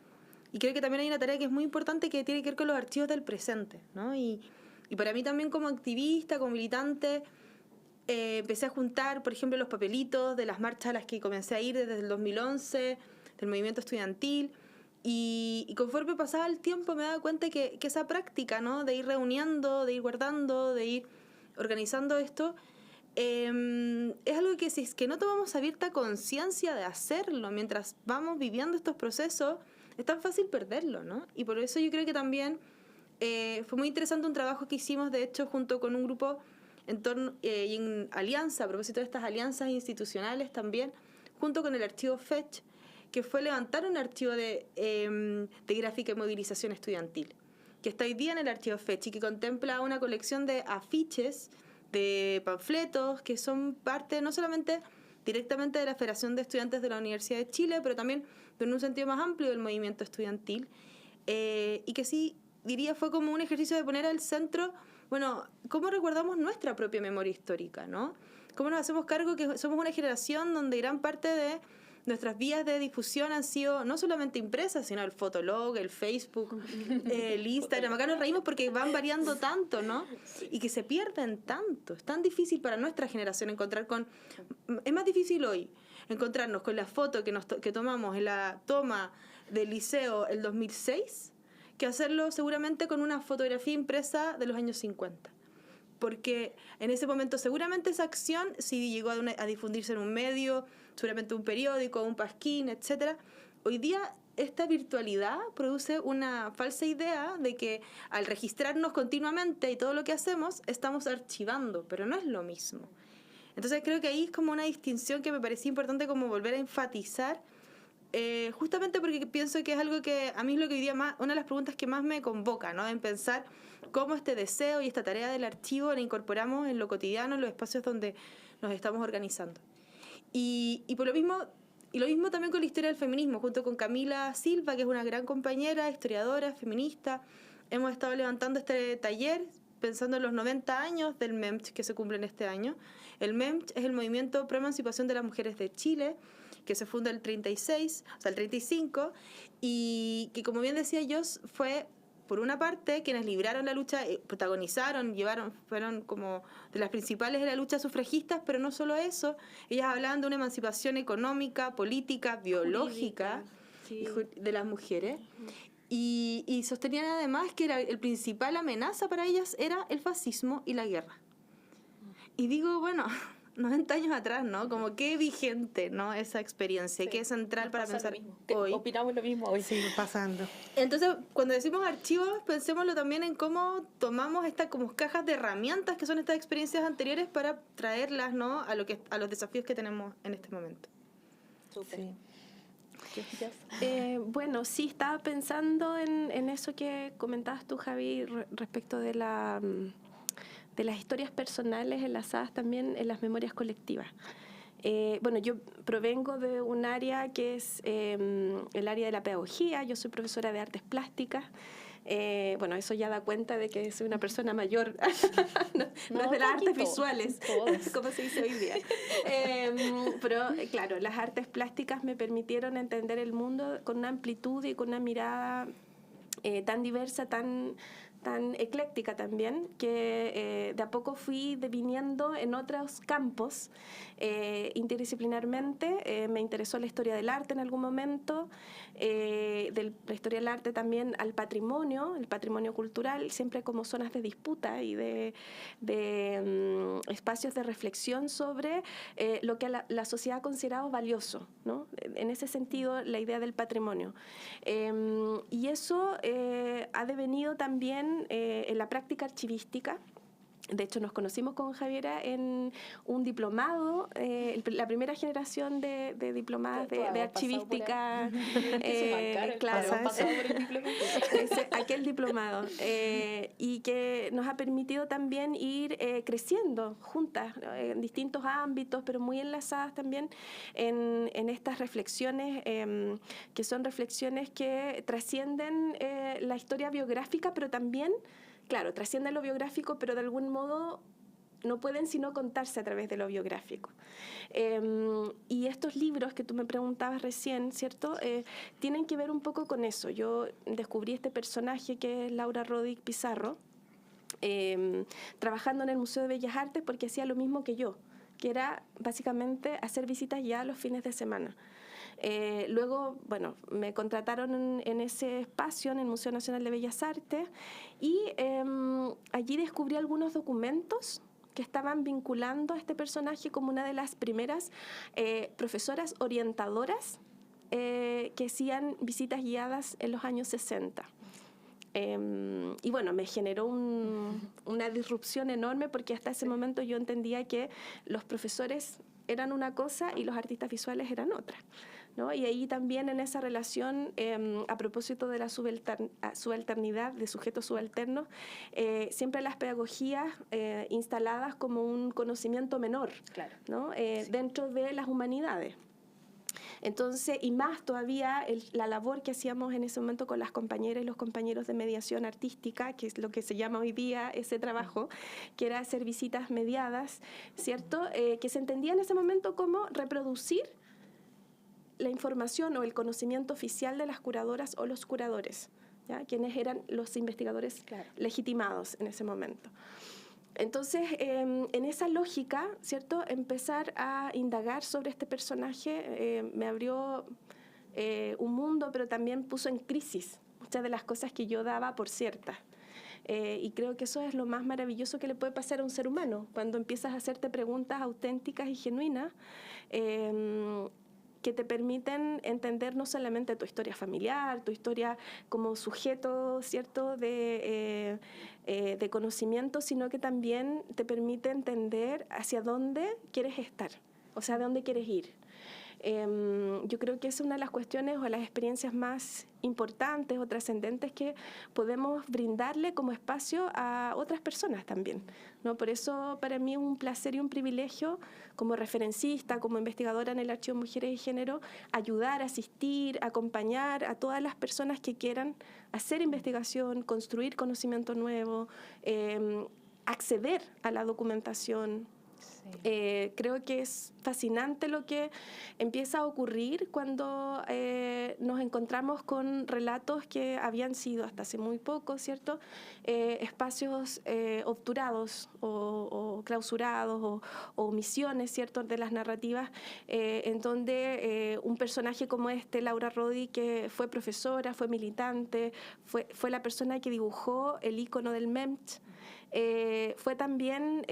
y creo que también hay una tarea que es muy importante que tiene que ver con los archivos del presente, ¿no? Y para mí también como activista, como militante, empecé a juntar, por ejemplo, los papelitos de las marchas a las que comencé a ir desde el 2011, del movimiento estudiantil, y conforme pasaba el tiempo me daba cuenta que esa práctica, ¿no? De ir reuniendo, de ir guardando, de ir organizando esto, es algo que si es que no tomamos abierta conciencia de hacerlo mientras vamos viviendo estos procesos, es tan fácil perderlo, ¿no? Y por eso yo creo que también fue muy interesante un trabajo que hicimos, de hecho, junto con un grupo en torno y en alianza, a propósito de estas alianzas institucionales también, junto con el archivo Fetch, que fue levantar un archivo de gráfica y movilización estudiantil, que está hoy día en el archivo Fetch y que contempla una colección de afiches, de panfletos, que son parte no solamente directamente de la Federación de Estudiantes de la Universidad de Chile, pero también en un sentido más amplio del movimiento estudiantil, y que sí, diría, fue como un ejercicio de poner al centro, bueno, cómo recordamos nuestra propia memoria histórica, ¿no? Cómo nos hacemos cargo que somos una generación donde gran parte de nuestras vías de difusión han sido no solamente impresas, sino el Fotolog, el Facebook, el Instagram. Acá nos reímos porque van variando tanto, ¿no? Y que se pierden tanto. Es tan difícil para nuestra generación encontrar con... Es más difícil hoy encontrarnos con la foto que tomamos en la toma del liceo el 2006 que hacerlo seguramente con una fotografía impresa de los años 50. Porque en ese momento seguramente esa acción sí llegó a difundirse en un medio, seguramente un periódico, un pasquín, etc. Hoy día esta virtualidad produce una falsa idea de que al registrarnos continuamente y todo lo que hacemos, estamos archivando, pero no es lo mismo. Entonces creo que ahí es como una distinción que me parecía importante como volver a enfatizar, justamente porque pienso que es algo que a mí es lo que hoy día más, una de las preguntas que más me convoca, ¿no? En pensar cómo este deseo y esta tarea del archivo la incorporamos en lo cotidiano, en los espacios donde nos estamos organizando. Y por lo mismo también con la historia del feminismo, junto con Camila Silva, que es una gran compañera, historiadora, feminista, hemos estado levantando este taller pensando en los 90 años del MEMCH que se cumplen este año. El MEMCH es el Movimiento Pro Emancipación de las Mujeres de Chile, que se funda el 36, o sea, el 35, y que, como bien decía yo, fue, por una parte, quienes libraron la lucha, protagonizaron, fueron como de las principales de la lucha sufragistas, pero no solo eso, ellas hablaban de una emancipación económica, política, biológica, sí, de las mujeres, y sostenían además que el principal amenaza para ellas era el fascismo y la guerra. Y digo, bueno, 90 años atrás, ¿no? Como qué vigente, ¿no? Esa experiencia, sí, qué central para pensar hoy. Opinamos lo mismo hoy. Sigue pasando. Entonces, cuando decimos archivos, pensémoslo también en cómo tomamos estas como cajas de herramientas que son estas experiencias anteriores para traerlas, ¿no? A los desafíos que tenemos en este momento. Súper. Sí. Bueno, sí, estaba pensando en eso que comentabas tú, Javi, respecto de las historias personales enlazadas también en las memorias colectivas. Bueno, yo provengo de un área que es el área de la pedagogía. Yo soy profesora de artes plásticas. Bueno, eso ya da cuenta de que soy una persona mayor, no es de las artes visuales, como se dice hoy día. Pero claro, las artes plásticas me permitieron entender el mundo con una amplitud y con una mirada tan diversa, tan ecléctica también, que de a poco fui deviniendo en otros campos interdisciplinarmente. Me interesó la historia del arte en algún momento, de la historia del arte también al patrimonio, el patrimonio cultural, siempre como zonas de disputa y de espacios de reflexión sobre lo que la sociedad ha considerado valioso, ¿no? En ese sentido, la idea del patrimonio. Y eso ha devenido también en la práctica archivística. De hecho, nos conocimos con Javiera en un diplomado, la primera generación de diplomadas de archivística. Claro, aquel diplomado. Y que nos ha permitido también ir creciendo juntas en distintos ámbitos, pero muy enlazadas también en estas reflexiones, que son reflexiones que trascienden la historia biográfica, pero también, claro, trascienden lo biográfico, pero de algún modo no pueden sino contarse a través de lo biográfico. Y estos libros que tú me preguntabas recién, ¿cierto? Tienen que ver un poco con eso. Yo descubrí este personaje que es Laura Rodick Pizarro, trabajando en el Museo de Bellas Artes porque hacía lo mismo que yo, que era básicamente hacer visitas ya los fines de semana. Luego, bueno, me contrataron en ese espacio, en el Museo Nacional de Bellas Artes, y allí descubrí algunos documentos que estaban vinculando a este personaje como una de las primeras profesoras orientadoras que hacían visitas guiadas en los años 60. Y bueno, me generó una disrupción enorme porque hasta ese momento yo entendía que los profesores eran una cosa y los artistas visuales eran otra, ¿no? Y ahí también en esa relación, a propósito de la subalternidad, de sujetos subalternos, siempre las pedagogías instaladas como un conocimiento menor, claro, ¿no? Dentro de las humanidades. Entonces, y más todavía la labor que hacíamos en ese momento con las compañeras y los compañeros de mediación artística, que es lo que se llama hoy día ese trabajo, que era hacer visitas mediadas, ¿cierto? Que se entendía en ese momento como reproducir la información o el conocimiento oficial de las curadoras o los curadores, ¿ya? Quienes eran los investigadores legitimados en ese momento. Entonces, en esa lógica, ¿cierto?, empezar a indagar sobre este personaje me abrió un mundo, pero también puso en crisis muchas de las cosas que yo daba por ciertas. Y creo que eso es lo más maravilloso que le puede pasar a un ser humano, cuando empiezas a hacerte preguntas auténticas y genuinas que te permiten entender no solamente tu historia familiar, tu historia como sujeto, ¿cierto?, de conocimiento, sino que también te permite entender hacia dónde quieres estar, o sea, de dónde quieres ir. Yo creo que es una de las cuestiones o las experiencias más importantes o trascendentes que podemos brindarle como espacio a otras personas también, ¿no? Por eso para mí es un placer y un privilegio como referencista, como investigadora en el Archivo Mujeres y Género, ayudar, asistir, acompañar a todas las personas que quieran hacer investigación, construir conocimiento nuevo, acceder a la documentación. Creo que es fascinante lo que empieza a ocurrir cuando nos encontramos con relatos que habían sido hasta hace muy poco, ¿cierto?, espacios obturados o clausurados o omisiones, ¿cierto?, de las narrativas, en donde un personaje como Laura Rodick, que fue profesora, fue militante, fue la persona que dibujó el ícono del MEMT, fue también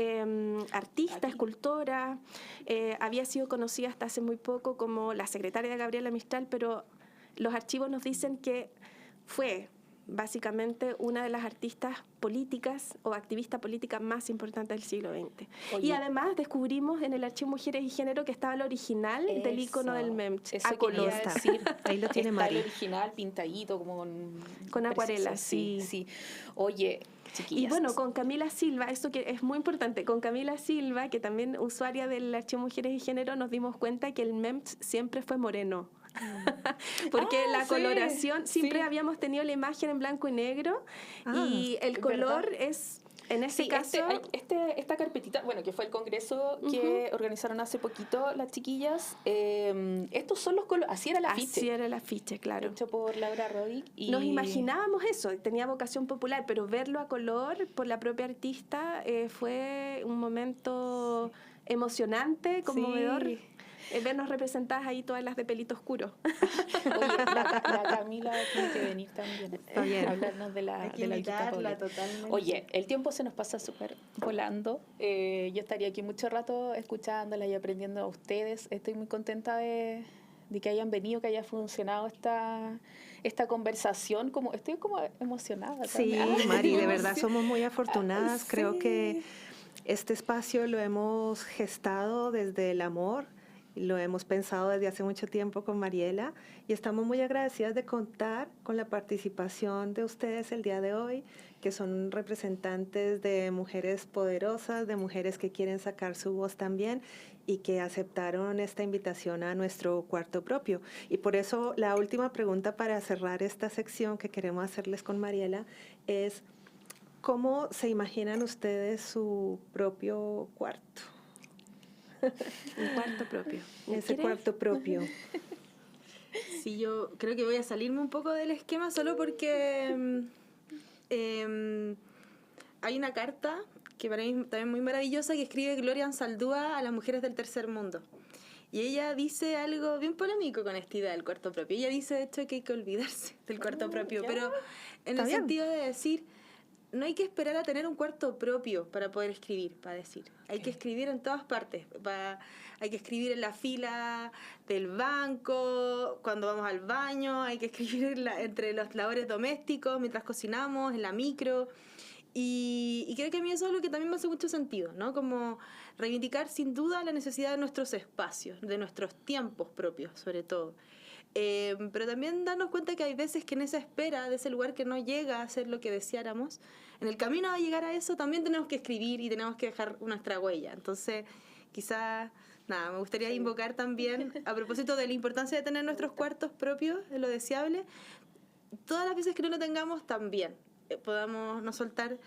artista, escultora, había sido conocida hasta hace muy poco como la secretaria de Gabriela Mistral, pero los archivos nos dicen que fue básicamente una de las artistas políticas o activistas políticas más importantes del siglo XX. Oye, y además descubrimos en el Archivo Mujeres y Género que estaba el original del ícono del MEMT. Eso quería decir. Ahí lo tiene Mari. El original pintadito como con acuarelas, sí. Oye, chiquillas. Y bueno, con Camila Silva, esto que es muy importante, con Camila Silva, que también usuaria del Archivo Mujeres y Género, nos dimos cuenta que el MEMT siempre fue moreno. Porque la coloración, siempre habíamos tenido la imagen en blanco y negro, y el color ¿verdad? Es, en este caso... Esta carpetita, bueno, que fue el congreso que organizaron hace poquito las chiquillas, estos son los colores, así era el afiche. Así era el afiche, claro. Hecho por Laura Rodick. Y nos imaginábamos eso, tenía vocación popular, pero verlo a color por la propia artista fue un momento emocionante, conmovedor. Sí. Vernos representadas ahí todas las de pelito oscuro. Oye, la Camila tiene que venir también a hablarnos de la invitarla totalmente. Oye, el tiempo se nos pasa súper volando. Yo estaría aquí mucho rato escuchándola y aprendiendo a ustedes. Estoy muy contenta de que hayan venido, que haya funcionado esta conversación. Estoy como emocionada. Sí, también. Mari, de verdad somos muy afortunadas. Sí. Creo que este espacio lo hemos gestado desde el amor, lo hemos pensado desde hace mucho tiempo con Mariela y estamos muy agradecidas de contar con la participación de ustedes el día de hoy, que son representantes de mujeres poderosas, de mujeres que quieren sacar su voz también y que aceptaron esta invitación a nuestro cuarto propio. Y por eso la última pregunta para cerrar esta sección que queremos hacerles con Mariela es: ¿cómo se imaginan ustedes su propio cuarto? Un cuarto propio. Ese cuarto propio. Sí, yo creo que voy a salirme un poco del esquema solo porque hay una carta que para mí es también muy maravillosa que escribe Gloria Anzaldúa a las mujeres del tercer mundo. Y ella dice algo bien polémico con esta idea del cuarto propio. Ella dice, de hecho, que hay que olvidarse del cuarto propio, pero en el sentido de decir, no hay que esperar a tener un cuarto propio para poder escribir, para decir. Hay que escribir en todas partes. Hay que escribir en la fila del banco, cuando vamos al baño, hay que escribir entre los labores domésticos, mientras cocinamos, en la micro. Y creo que a mí eso es algo que también me hace mucho sentido, ¿no? Como reivindicar sin duda la necesidad de nuestros espacios, de nuestros tiempos propios, sobre todo. Pero también darnos cuenta que hay veces que en esa espera de ese lugar que no llega a ser lo que deseáramos, en el camino a llegar a eso también tenemos que escribir y tenemos que dejar nuestra huella. Entonces, quizás, nada, me gustaría invocar también, a propósito de la importancia de tener nuestros cuartos propios, de lo deseable, todas las veces que no lo tengamos también podamos no soltar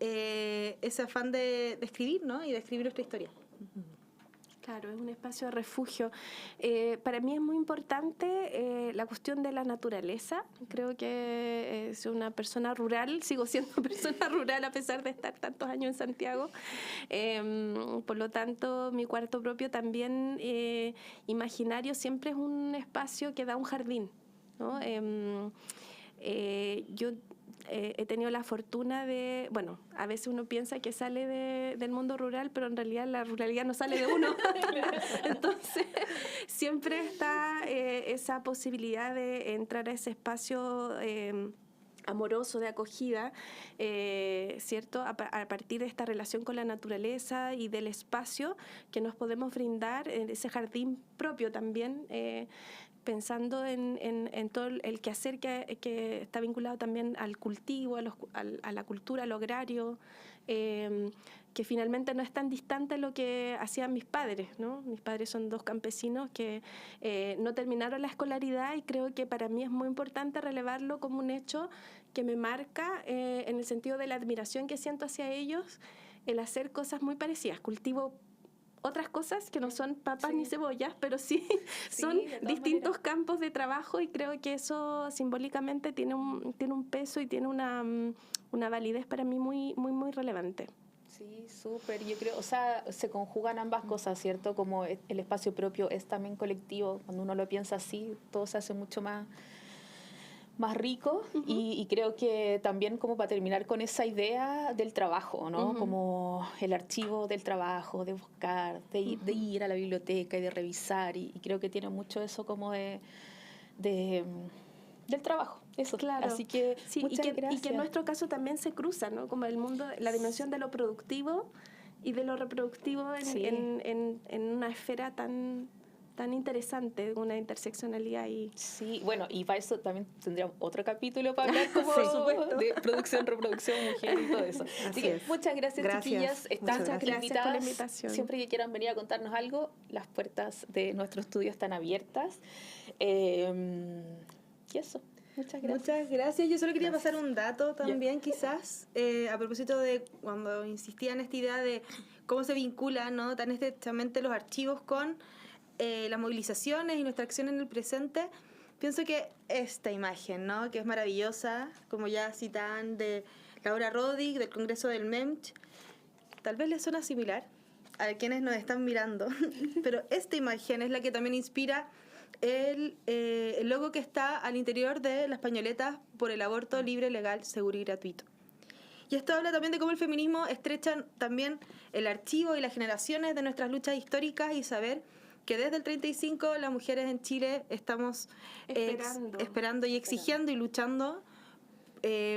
ese afán de escribir, ¿no? Y de escribir nuestra historia. Claro, es un espacio de refugio. Para mí es muy importante la cuestión de la naturaleza. Creo que soy una persona rural, sigo siendo persona rural a pesar de estar tantos años en Santiago. Por lo tanto, mi cuarto propio también imaginario siempre es un espacio que da un jardín, ¿no? Yo he tenido la fortuna de, bueno, a veces uno piensa que sale del mundo rural, pero en realidad la ruralidad no sale de uno. Entonces, siempre está esa posibilidad de entrar a ese espacio amoroso, de acogida, ¿cierto? A partir de esta relación con la naturaleza y del espacio que nos podemos brindar, ese jardín propio también, pensando en todo el quehacer que está vinculado también al cultivo, a la cultura, al agrario, que finalmente no es tan distante a lo que hacían mis padres, ¿no? Mis padres son dos campesinos que no terminaron la escolaridad y creo que para mí es muy importante relevarlo como un hecho que me marca en el sentido de la admiración que siento hacia ellos, el hacer cosas muy parecidas. Cultivo otras cosas que no son papas ni cebollas, pero sí son distintos campos de trabajo y creo que eso simbólicamente tiene un peso y tiene una validez para mí muy, muy, muy relevante. Sí, súper. Yo creo, o sea, se conjugan ambas cosas, ¿cierto? Como el espacio propio es también colectivo. Cuando uno lo piensa así, todo se hace mucho más rico. Uh-huh. Y creo que también como para terminar con esa idea del trabajo, ¿no? Uh-huh. Como el archivo del trabajo, de buscar, de ir a la biblioteca y de revisar. Y creo que tiene mucho eso como del trabajo. Eso, claro. Así que sí, muchas gracias. Y que en nuestro caso también se cruza, ¿no? Como el mundo, la dimensión de lo productivo y de lo reproductivo en una esfera tan interesante, una interseccionalidad ahí. Sí, bueno, y para eso también tendríamos otro capítulo para hablar como de producción, reproducción, mujer y todo eso. Así que muchas gracias, chiquillas. Están invitadas por la invitación. Siempre que quieran venir a contarnos algo, las puertas de nuestro estudio están abiertas. Y eso. Muchas gracias. Muchas gracias. Yo solo quería pasar un dato también, quizás, a propósito de cuando insistía en esta idea de cómo se vinculan, ¿no?, tan estrechamente los archivos con las movilizaciones y nuestra acción en el presente. Pienso que esta imagen, ¿no?, que es maravillosa, como ya citaban, de Laura Roddick, del Congreso del MEMCH, tal vez les suena similar a quienes nos están mirando, pero esta imagen es la que también inspira el logo que está al interior de las pañoletas por el aborto libre, legal, seguro y gratuito. Y esto habla también de cómo el feminismo estrecha también el archivo y las generaciones de nuestras luchas históricas y saber que desde el 35 las mujeres en Chile estamos esperando y exigiendo y luchando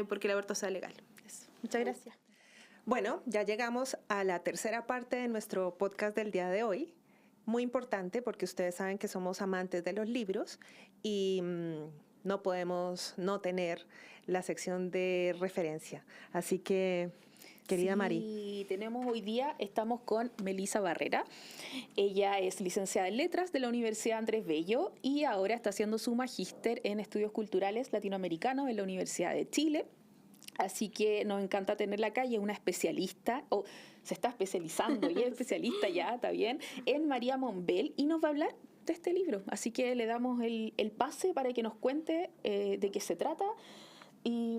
porque el aborto sea legal. Eso. Muchas gracias. Bueno, ya llegamos a la tercera parte de nuestro podcast del día de hoy. Muy importante porque ustedes saben que somos amantes de los libros y no podemos no tener la sección de referencia. Así que, querida Mari. Hoy día estamos con Melissa Barrera. Ella es licenciada en Letras de la Universidad Andrés Bello y ahora está haciendo su magíster en Estudios Culturales Latinoamericanos en la Universidad de Chile. Así que nos encanta tenerla acá y es una especialista, o se está especializando y es especialista ya, está bien, en Mariamón Bell y nos va a hablar de este libro. Así que le damos el pase para que nos cuente de qué se trata y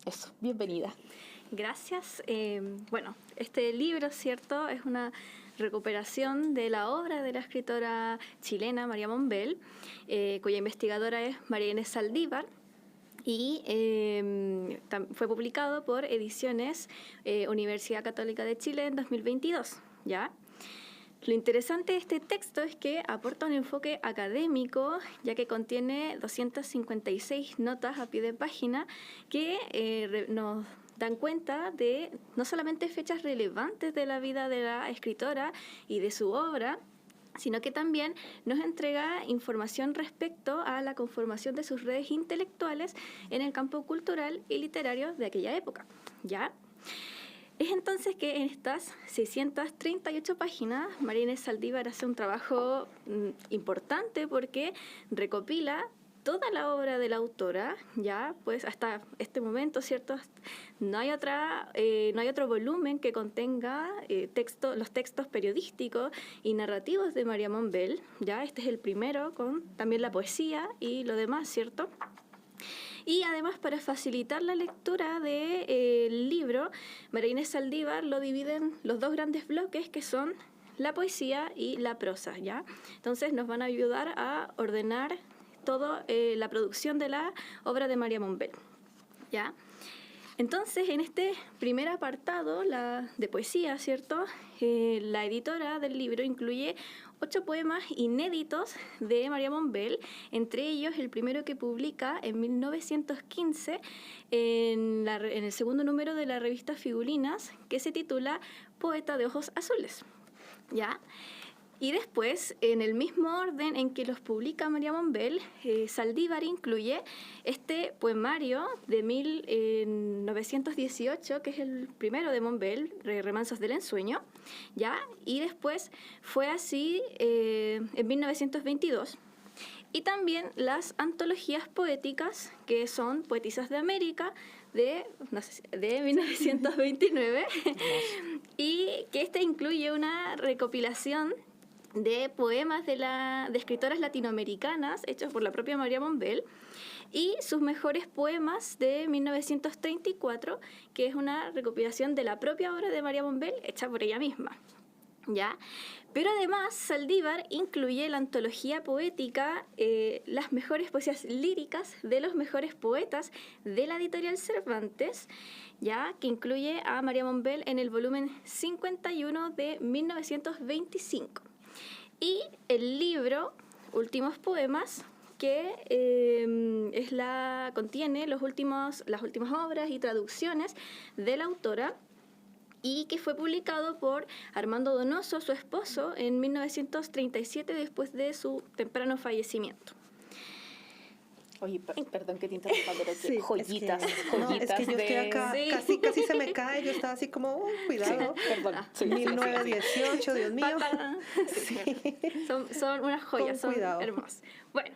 eso, bienvenida. Gracias. Bueno, este libro, ¿cierto?, es una recuperación de la obra de la escritora chilena Mariamón Bell, cuya investigadora es María Inés Saldívar, y fue publicado por Ediciones Universidad Católica de Chile en 2022, ¿ya? Lo interesante de este texto es que aporta un enfoque académico, ya que contiene 256 notas a pie de página que nos dan cuenta de no solamente fechas relevantes de la vida de la escritora y de su obra, sino que también nos entrega información respecto a la conformación de sus redes intelectuales en el campo cultural y literario de aquella época, ¿ya? Es entonces que en estas 638 páginas María Inés Saldívar hace un trabajo importante porque recopila toda la obra de la autora, ya, pues hasta este momento, ¿cierto? No hay otro volumen que contenga los textos periodísticos y narrativos de Mariamón Bell, ya, este es el primero con también la poesía y lo demás, ¿cierto? Y además, para facilitar la lectura del libro, María Inés Saldívar lo divide en los dos grandes bloques que son la poesía y la prosa, ¿ya? Entonces nos van a ayudar a ordenar toda la producción de la obra de Mariamón Bell, ¿ya? Entonces, en este primer apartado, de poesía, ¿cierto?, la editora del libro incluye 8 poemas inéditos de Mariamón Bell, entre ellos el primero que publica en 1915 en el segundo número de la revista Figulinas, que se titula Poeta de ojos azules, ¿ya? Y después, en el mismo orden en que los publica Mariamón Bell, Saldívar incluye este poemario de 1918, que es el primero de Monbel, Remansos del Ensueño, ¿ya? Y después fue así en 1922. Y también las antologías poéticas, que son Poetisas de América, de 1929, y que incluye una recopilación de poemas de escritoras latinoamericanas hechos por la propia Mariamón Bell y sus mejores poemas de 1934, que es una recopilación de la propia obra de Mariamón Bell hecha por ella misma, ¿ya? Pero además Saldívar incluye la antología poética las mejores poesías líricas de los mejores poetas de la editorial Cervantes, ya, que incluye a Mariamón Bell en el volumen 51 de 1925. Y el libro Últimos Poemas, que contiene las últimas obras y traducciones de la autora, y que fue publicado por Armando Donoso, su esposo, en 1937, después de su temprano fallecimiento. Oye, perdón que te interrumpa, pero sí, joyitas, es que yo estoy acá, sí. casi se me cae, yo estaba así como, cuidado, Sí, perdón. 1918, Dios mío. Sí. Son unas joyas, son cuidado. hermosas. Bueno,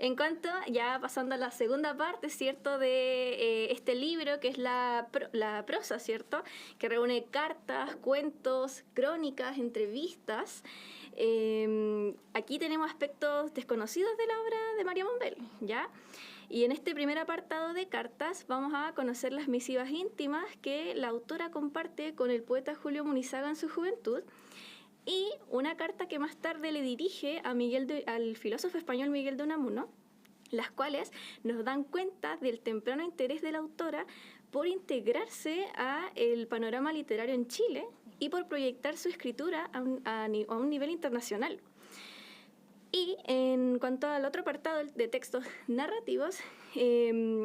en cuanto, ya pasando a la segunda parte, ¿cierto?, de este libro, que es la prosa, ¿cierto?, que reúne cartas, cuentos, crónicas, entrevistas. Aquí tenemos aspectos desconocidos de la obra de Mariamón Bell, ¿ya? Y en este primer apartado de cartas vamos a conocer las misivas íntimas que la autora comparte con el poeta Julio Munizaga en su juventud, y una carta que más tarde le dirige al filósofo español Miguel de Unamuno, las cuales nos dan cuenta del temprano interés de la autora por integrarse a el panorama literario en Chile y por proyectar su escritura a un nivel internacional. Y en cuanto al otro apartado de textos narrativos,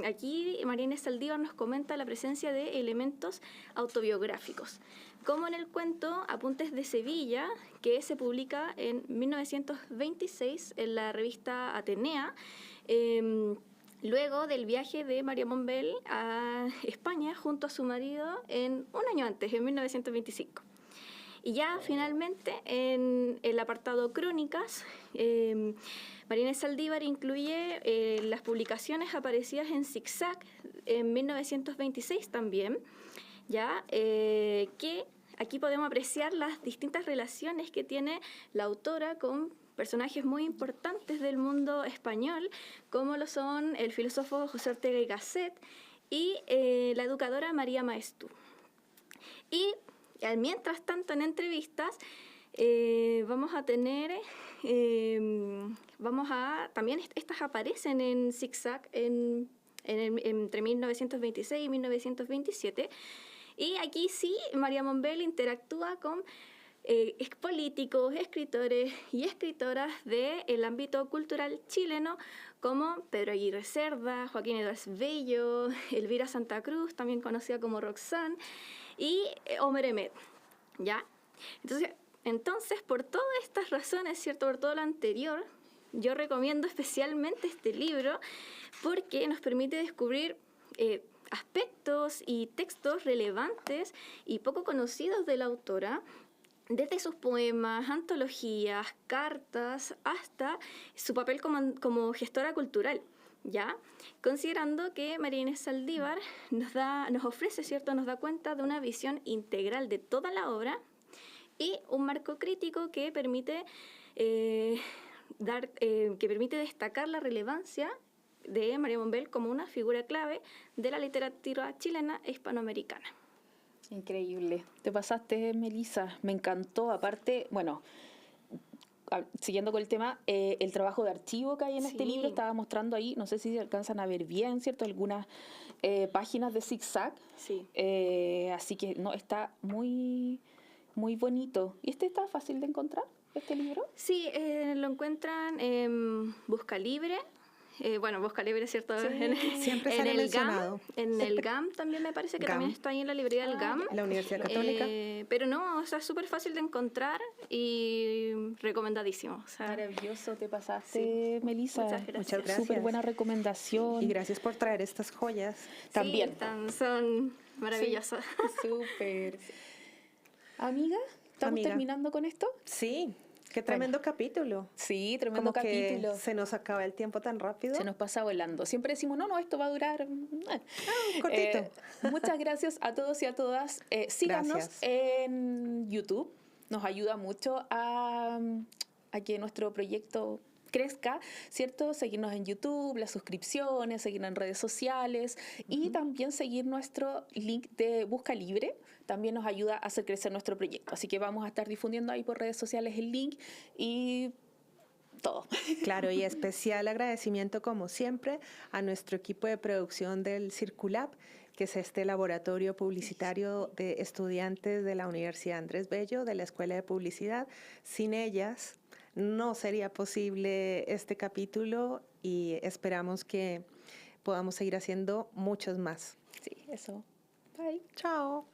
aquí María Inés Saldívar nos comenta la presencia de elementos autobiográficos, como en el cuento Apuntes de Sevilla, que se publica en 1926 en la revista Atenea, luego del viaje de María Monbel a España junto a su marido un año antes, en 1925. Y ya finalmente en el apartado Crónicas, María Inés Saldívar incluye las publicaciones aparecidas en Zigzag en 1926 también, ya que aquí podemos apreciar las distintas relaciones que tiene la autora con personajes muy importantes del mundo español, como lo son el filósofo José Ortega y Gasset y la educadora María Maeztu. Y mientras tanto, en entrevistas, vamos a tener, también estas aparecen en Zigzag entre 1926 y 1927, y aquí sí, María Monbel interactúa con políticos, escritores y escritoras del ámbito cultural chileno, como Pedro Aguirre Cerda, Joaquín Edwards Bello, Elvira Santa Cruz, también conocida como Roxanne, y Omer Emmet, ¿ya? Entonces, por todas estas razones, ¿cierto? Por todo lo anterior, yo recomiendo especialmente este libro porque nos permite descubrir aspectos y textos relevantes y poco conocidos de la autora, desde sus poemas, antologías, cartas, hasta su papel como gestora cultural, ¿ya? Considerando que María Inés Saldívar nos ofrece, ¿cierto? Nos da cuenta de una visión integral de toda la obra y un marco crítico que permite destacar la relevancia de María Monbel como una figura clave de la literatura chilena e hispanoamericana. Increíble. Te pasaste, Melissa. Me encantó. Aparte, bueno, siguiendo con el tema, el trabajo de archivo que hay en este libro, estaba mostrando ahí, no sé si se alcanzan a ver bien, ¿cierto? Algunas páginas de Zigzag. Sí. Así que no, está muy, muy bonito. ¿Y está fácil de encontrar, este libro? Sí, lo encuentran en Busca Libre. Busca Libre, ¿cierto? Sí, siempre sale mencionado. En el GAM también me parece que GAM. también está ahí en la librería del GAM. La Universidad Católica. Pero no, o sea, es súper fácil de encontrar y recomendadísimo. O sea, maravilloso, te pasaste, Melissa. Muchas gracias. Muchas gracias. Súper buena recomendación. Y gracias por traer estas joyas. También. Sí, son maravillosas. Sí, súper. Amiga, ¿estamos Amiga. terminando con esto? Sí, qué tremendo capítulo. Sí, tremendo Como que capítulo. se nos acaba el tiempo tan rápido. Se nos pasa volando. Siempre decimos, no, esto va a durar cortito. Muchas gracias a todos y a todas. Síganos Gracias. en YouTube. Nos ayuda mucho a que nuestro proyecto crezca, ¿cierto? Seguirnos en YouTube, las suscripciones, seguirnos en redes sociales y también seguir nuestro link de Busca Libre. También nos ayuda a hacer crecer nuestro proyecto. Así que vamos a estar difundiendo ahí por redes sociales el link y todo. Claro, y especial agradecimiento, como siempre, a nuestro equipo de producción del Circulab, que es este laboratorio publicitario de estudiantes de la Universidad Andrés Bello, de la Escuela de Publicidad. Sin ellas no sería posible este capítulo y esperamos que podamos seguir haciendo muchos más. Sí, eso. Bye. Chao.